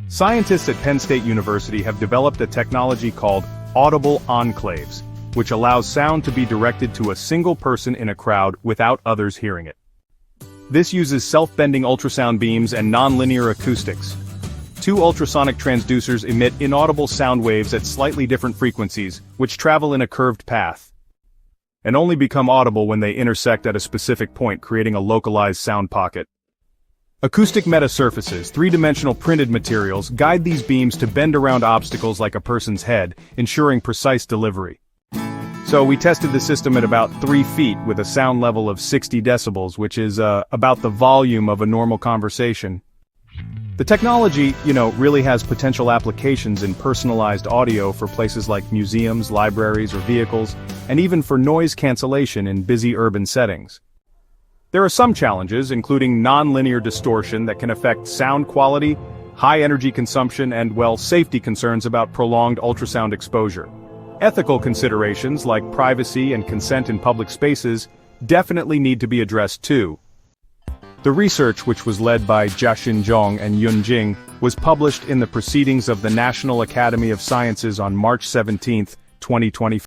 Scientists at Penn State University have developed a technology called Audible Enclaves, which allows sound to be directed to a single person in a crowd without others hearing it. This uses self-bending ultrasound beams and nonlinear acoustics. Two ultrasonic transducers emit inaudible sound waves at slightly different frequencies, which travel in a curved path, and only become audible when they intersect at a specific point, creating a localized sound pocket. Acoustic metasurfaces, three-dimensional printed materials, guide these beams to bend around obstacles like a person's head, ensuring precise delivery. So we tested the system at about 3 feet with a sound level of 60 decibels, which is about the volume of a normal conversation. The technology, really has potential applications in personalized audio for places like museums, libraries, or vehicles, and even for noise cancellation in busy urban settings. There are some challenges, including nonlinear distortion that can affect sound quality, high energy consumption, and, safety concerns about prolonged ultrasound exposure. Ethical considerations like privacy and consent in public spaces definitely need to be addressed too. The research, which was led by Jiaxin, Zhong, and Jing, was published in the Proceedings of the National Academy of Sciences on March 17, 2025.